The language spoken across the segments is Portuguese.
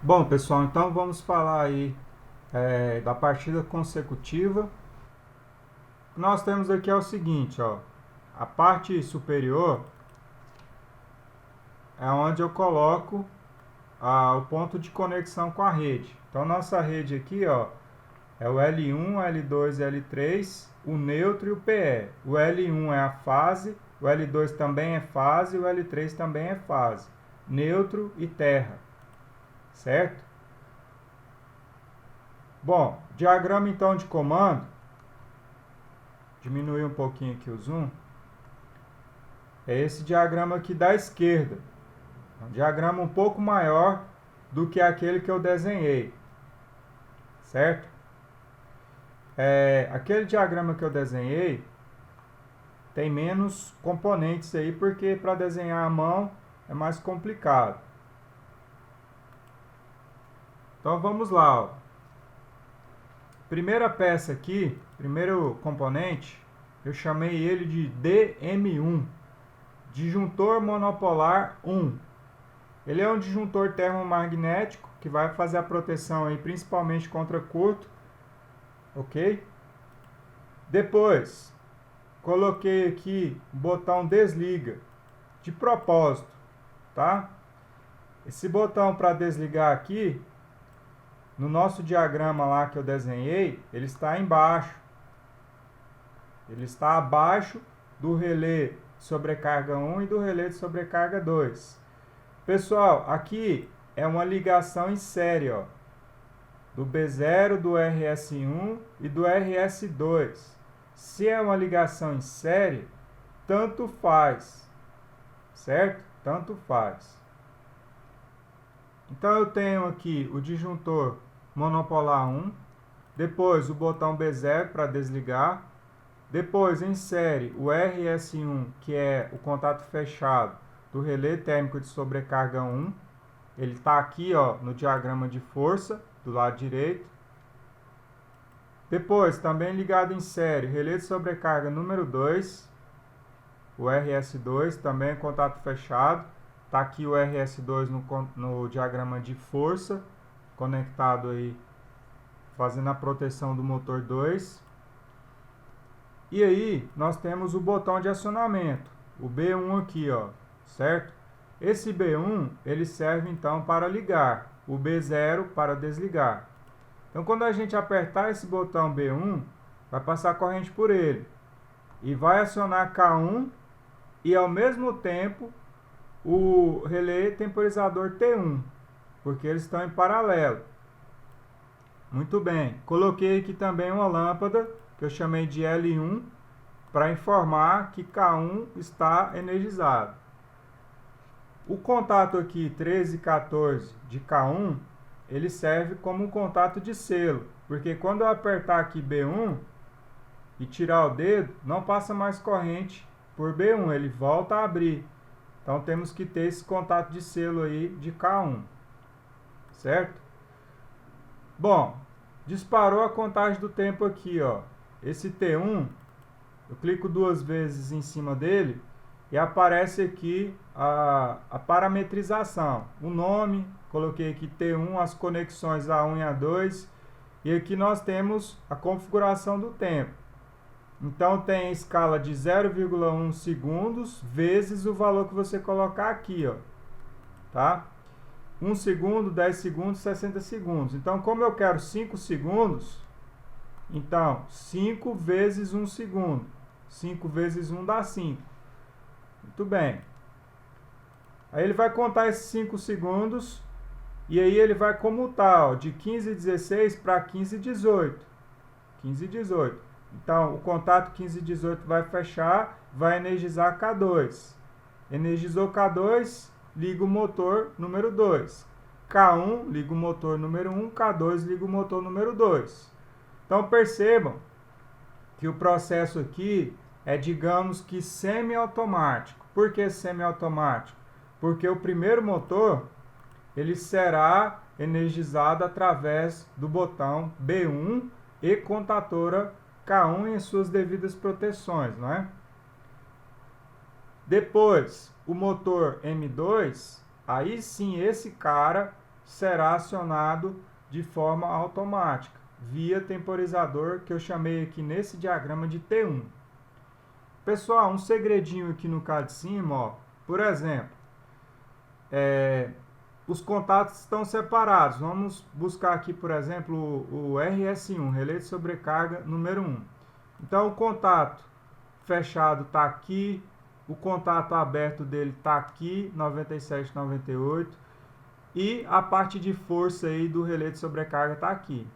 Bom, pessoal, então vamos falar aí da partida consecutiva. O que nós temos aqui é o seguinte, ó, a parte superior é onde eu coloco o ponto de conexão com a rede. Então nossa rede aqui, ó, é o L1, L2 e L3, o neutro e o PE. O L1 é a fase, o L2 também é fase, o L3 também é fase. Neutro e terra, certo? Bom, diagrama então de comando, diminuir um pouquinho aqui o zoom, é esse diagrama aqui da esquerda. É um diagrama um pouco maior do que aquele que eu desenhei, certo? Aquele diagrama que eu desenhei tem menos componentes aí, porque para desenhar à mão é mais complicado. Então vamos lá, ó. Primeira peça aqui, primeiro componente, eu chamei ele de DM1, disjuntor monopolar 1. Ele é um disjuntor termomagnético que vai fazer a proteção aí, principalmente contra curto, ok? Depois, coloquei aqui o botão desliga, de propósito, tá? Esse botão para desligar aqui, no nosso diagrama lá que eu desenhei, ele está embaixo. Ele está abaixo do relé de sobrecarga 1 e do relé de sobrecarga 2. Pessoal, aqui é uma ligação em série, ó, do B0, do RS1 e do RS2. Se é uma ligação em série, tanto faz, certo? Tanto faz. Então eu tenho aqui o disjuntor monopolar 1, depois o botão B0 para desligar, depois em série o RS1, que é o contato fechado do relé térmico de sobrecarga 1. Ele está aqui, ó, no diagrama de força, do lado direito. Depois, também ligado em série, relé de sobrecarga número 2, o RS2, também contato fechado. Está aqui o RS2 no diagrama de força, conectado aí, fazendo a proteção do motor 2. E aí, nós temos o botão de acionamento, o B1 aqui, ó, certo? Esse B1, ele serve então para ligar, o B0 para desligar. Então, quando a gente apertar esse botão B1, vai passar corrente por ele. E vai acionar K1 e, ao mesmo tempo, o relé temporizador T1, porque eles estão em paralelo. Muito bem. Coloquei aqui também uma lâmpada, que eu chamei de L1, para informar que K1 está energizado. O contato aqui 13 e 14 de K1, ele serve como um contato de selo, porque quando eu apertar aqui B1 e tirar o dedo, não passa mais corrente por B1, ele volta a abrir. Então temos que ter esse contato de selo aí de K1, certo? Bom, disparou a contagem do tempo aqui, ó. Esse T1, eu clico duas vezes em cima dele e aparece aqui a parametrização. O nome, coloquei aqui T1, as conexões A1 e A2. E aqui nós temos a configuração do tempo. Então tem a escala de 0,1 segundos vezes o valor que você colocar aqui, ó. Tá? 1 segundo, 10 segundos, 60 segundos. Então, como eu quero 5 segundos, então 5 vezes 1 segundo. 5 vezes 1 dá 5. Muito bem. Aí ele vai contar esses 5 segundos e aí ele vai comutar, ó, de 15,16 para 15,18. 15,18. Então, o contato 15,18 vai fechar, vai energizar K2. Energizou K2, liga o motor número 2. K1 liga o motor número 1, K2 liga o motor número 2. Então percebam que o processo aqui é, digamos que, semiautomático. Por que semiautomático? Porque o primeiro motor ele será energizado através do botão B1 e contatora K1 em suas devidas proteções, não é? Depois, o motor M2, aí sim esse cara será acionado de forma automática, via temporizador, que eu chamei aqui nesse diagrama de T1. Pessoal, um segredinho aqui no caso de cima, ó, por exemplo, os contatos estão separados. Vamos buscar aqui, por exemplo, o RS1, relé de sobrecarga número 1. Então, o contato fechado está aqui, o contato aberto dele está aqui, 97, 98, e a parte de força aí do relé de sobrecarga está aqui.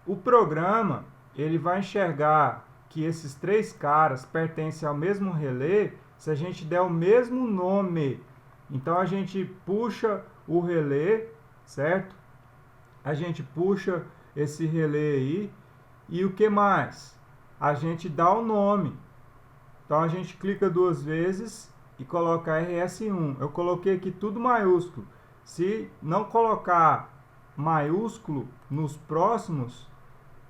O programa, ele vai enxergar que esses três caras pertencem ao mesmo relé se a gente der o mesmo nome. Então, a gente puxa o relé, certo? A gente puxa esse relé aí. E o que mais? A gente dá o nome. Então, a gente clica duas vezes e coloca RS1. Eu coloquei aqui tudo maiúsculo. Se não colocar maiúsculo nos próximos,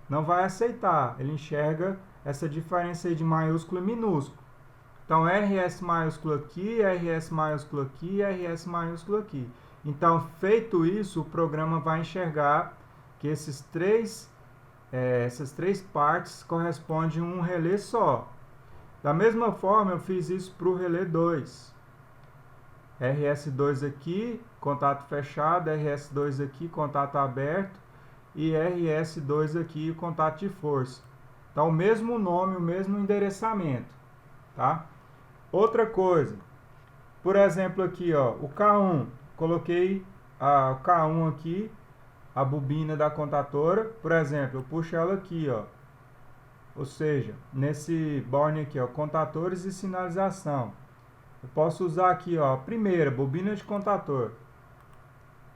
não vai aceitar. Ele enxerga essa diferença aí de maiúsculo e minúsculo. Então, RS maiúsculo aqui, RS maiúsculo aqui, RS maiúsculo aqui. Então, feito isso, o programa vai enxergar que essas três partes correspondem a um relé só. Da mesma forma, eu fiz isso para o relé 2. RS2 aqui, contato fechado, RS2 aqui, contato aberto, e RS2 aqui, contato de força. Então, o mesmo nome, o mesmo endereçamento, tá? Outra coisa, por exemplo aqui, ó, o K1, coloquei o K1 aqui, a bobina da contatora, por exemplo, eu puxo ela aqui, ó, ou seja, nesse borne aqui, ó, contatores e sinalização. Eu posso usar aqui, ó, a primeira, bobina de contator.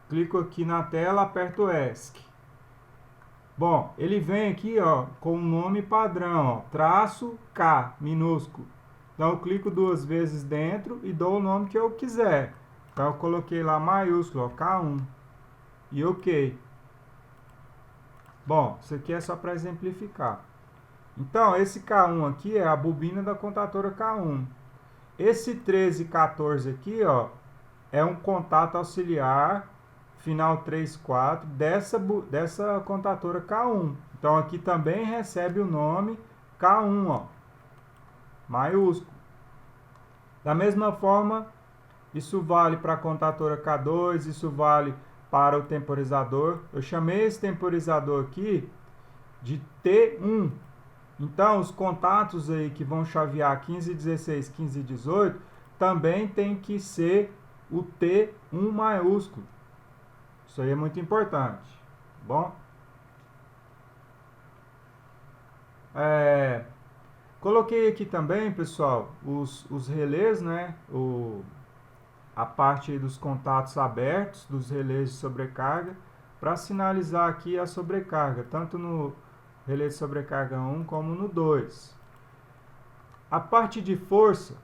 Clico aqui na tela, aperto ESC. Bom, ele vem aqui, ó, com o nome padrão, ó, traço K, minúsculo. Então, eu clico duas vezes dentro e dou o nome que eu quiser. Então, eu coloquei lá maiúsculo, ó, K1. E OK. Bom, isso aqui é só para exemplificar. Então, esse K1 aqui é a bobina da contatora K1. Esse 13 e 14 aqui, ó, é um contato auxiliar, final 34, dessa contatora K1. Então, aqui também recebe o nome K1, ó, maiúsculo. Da mesma forma, isso vale para a contatora K2, isso vale para o temporizador. Eu chamei esse temporizador aqui de T1. Então, os contatos aí que vão chavear 15 e 16, 15 e 18, também tem que ser o T1 maiúsculo. Isso aí é muito importante, bom? Coloquei aqui também, pessoal, os relés, né? A parte aí dos contatos abertos, dos relés de sobrecarga, para sinalizar aqui a sobrecarga, tanto no relé de sobrecarga 1 como no 2. A parte de força,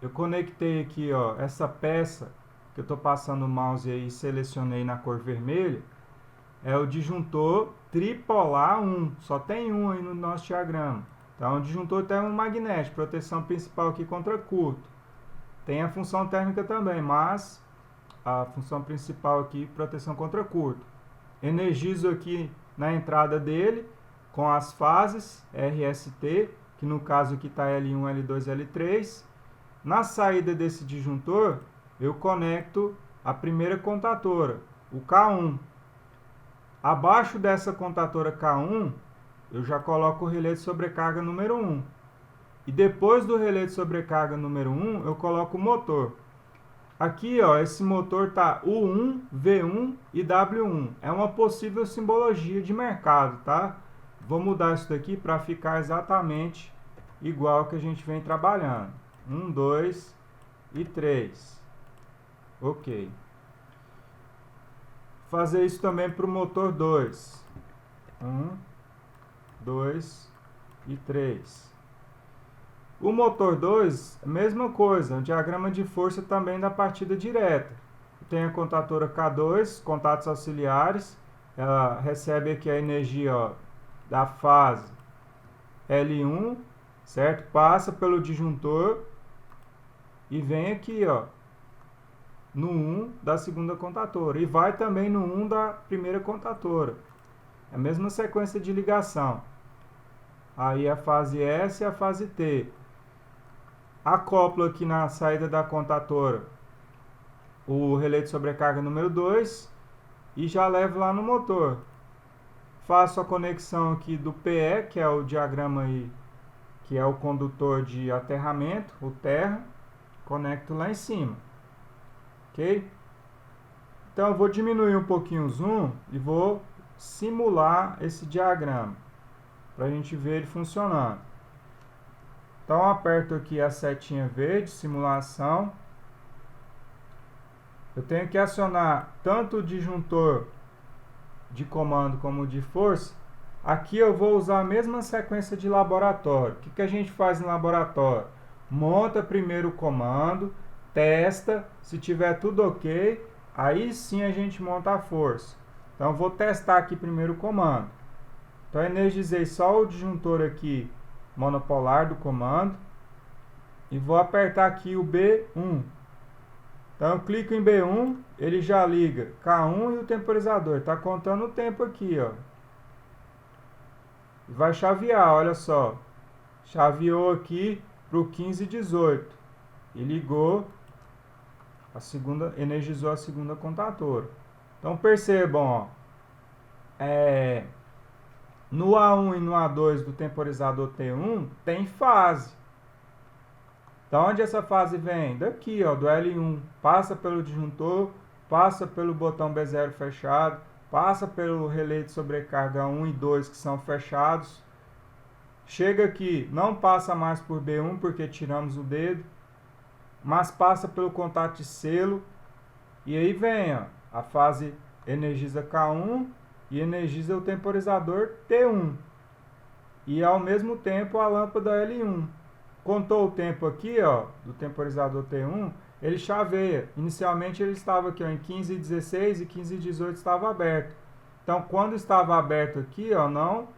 eu conectei aqui, ó, essa peça que eu estou passando o mouse aí e selecionei na cor vermelha, é o disjuntor tripolar 1, só tem um aí no nosso diagrama. Então, o disjuntor termomagnético, proteção principal aqui contra curto. Tem a função térmica também, mas a função principal aqui, proteção contra curto. Energizo aqui na entrada dele, com as fases RST, que no caso aqui está L1, L2, L3. Na saída desse disjuntor, eu conecto a primeira contatora, o K1. Abaixo dessa contatora K1, eu já coloco o relé de sobrecarga número 1. E depois do relé de sobrecarga número 1, eu coloco o motor. Aqui, ó, esse motor tá U1, V1 e W1. É uma possível simbologia de mercado, tá? Vou mudar isso daqui para ficar exatamente igual que a gente vem trabalhando. 1, 2 e 3. OK. Fazer isso também para o motor 2. 1, 2 e 3. O motor 2, mesma coisa, um diagrama de força também da partida direta. Tem a contatora K2, contatos auxiliares, ela recebe aqui a energia, ó, da fase L1, certo? Passa pelo disjuntor e vem aqui, ó, no 1 da segunda contatora e vai também no 1 da primeira contatora. É a mesma sequência de ligação. Aí a fase S e a fase T. Acoplo aqui na saída da contatora o relé de sobrecarga número 2 e já levo lá no motor. Faço a conexão aqui do PE, que é o diagrama aí, que é o condutor de aterramento, o terra, conecto lá em cima. Ok? Então eu vou diminuir um pouquinho o zoom e vou simular esse diagrama para a gente ver ele funcionando. Então eu aperto aqui a setinha verde, simulação. Eu tenho que acionar tanto o disjuntor de comando como o de força. Aqui eu vou usar a mesma sequência de laboratório. O que a gente faz no laboratório? Monta primeiro o comando, testa, se tiver tudo ok, aí sim a gente monta a força. Então eu vou testar aqui primeiro o comando. Então eu energizei só o disjuntor aqui monopolar do comando e vou apertar aqui o B1. Então eu clico em B1, ele já liga K1 e o temporizador. Está contando o tempo aqui, ó. Vai chavear, olha só. Chaveou aqui para o 1518 e ligou a segunda, energizou a segunda contatora. Então percebam, ó, no A1 e no A2 do temporizador T1 tem fase. Da onde essa fase vem? Daqui, ó, do L1. Passa pelo disjuntor, passa pelo botão B0 fechado, passa pelo relé de sobrecarga 1 e 2 que são fechados. Chega aqui, não passa mais por B1 porque tiramos o dedo, mas passa pelo contato de selo. E aí vem, ó, a fase energiza K1 e energiza o temporizador T1. E ao mesmo tempo a lâmpada L1. Contou o tempo aqui, ó, do temporizador T1, ele chaveia. Inicialmente ele estava aqui, ó, em 15:16 e 15:18 estava aberto. Então, quando estava aberto aqui, ó, não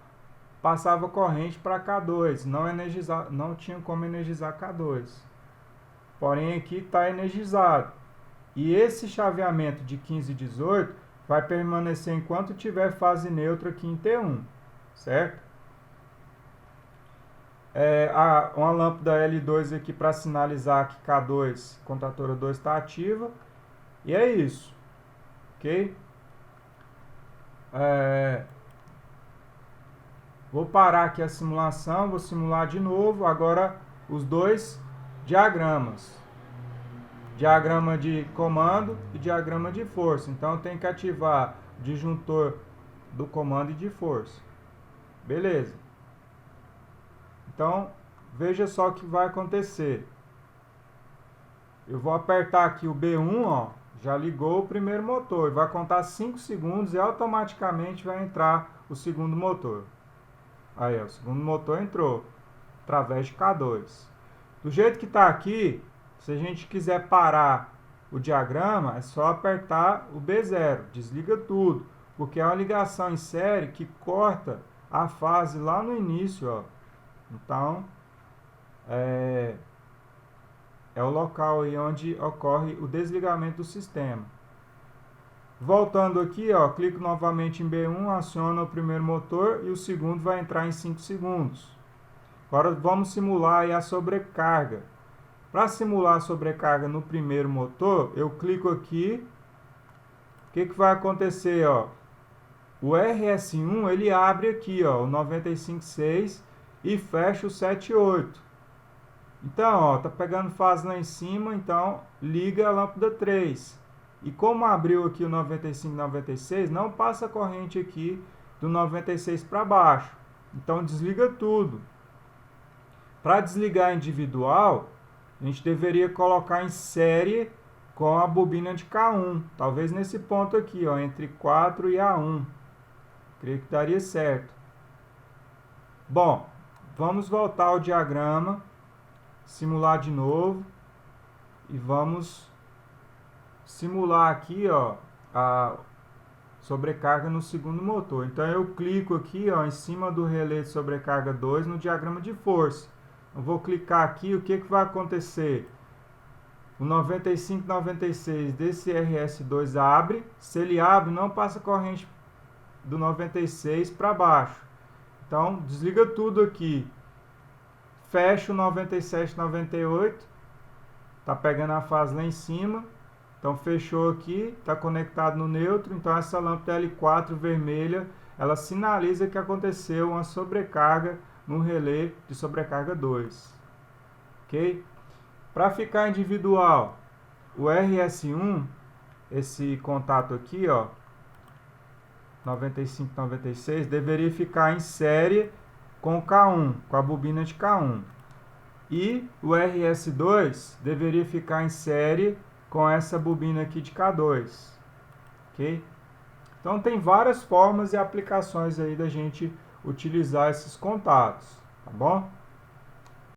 passava corrente para K2, não tinha como energizar K2. Porém, aqui está energizado. E esse chaveamento de 15:18 vai permanecer enquanto tiver fase neutra aqui em T1, certo? Uma lâmpada L2 aqui para sinalizar que K2, contatora 2 está ativa. E é isso, ok? Vou parar aqui a simulação, vou simular de novo agora os dois diagramas. Diagrama de comando e diagrama de força. Então eu tenho que ativar o disjuntor do comando e de força. Beleza. Então, veja só o que vai acontecer. Eu vou apertar aqui o B1, ó, já ligou o primeiro motor. Vai contar 5 segundos e automaticamente vai entrar o segundo motor. Aí, ó, o segundo motor entrou, através de K2. Do jeito que está aqui, se a gente quiser parar o diagrama, é só apertar o B0, desliga tudo, porque é uma ligação em série que corta a fase lá no início, ó. Então, é o local aí onde ocorre o desligamento do sistema. Voltando aqui, ó, clico novamente em B1, aciona o primeiro motor e o segundo vai entrar em 5 segundos. Agora vamos simular aí a sobrecarga. Para simular a sobrecarga no primeiro motor, eu clico aqui. O que vai acontecer, ó? O RS1 ele abre aqui, ó, o 95.6 e fecha o 7.8. Então, ó, tá pegando fase lá em cima, então liga a lâmpada 3. E como abriu aqui o 95.96, não passa corrente aqui do 96 para baixo. Então desliga tudo. Para desligar individual, a gente deveria colocar em série com a bobina de K1. Talvez nesse ponto aqui, ó, entre 4 e A1. Creio que daria certo. Bom, vamos voltar ao diagrama, simular de novo e vamos simular aqui, ó, a sobrecarga no segundo motor. Então eu clico aqui, ó, em cima do relé de sobrecarga 2 no diagrama de força. Eu vou clicar aqui, o que vai acontecer? o 9596 desse RS2 abre. Se ele abre, não passa corrente do 96 para baixo. Então, desliga tudo aqui. Fecha o 9798. Tá pegando a fase lá em cima. Então, fechou aqui. Está conectado no neutro. Então, essa lâmpada L4 vermelha, ela sinaliza que aconteceu uma sobrecarga no relé de sobrecarga 2. Ok? Para ficar individual, o RS1, esse contato aqui, ó, 9596, deveria ficar em série com o K1, com a bobina de K1. E o RS2 deveria ficar em série com essa bobina aqui de K2. Ok? Então tem várias formas e aplicações aí da gente utilizar esses contatos, tá bom?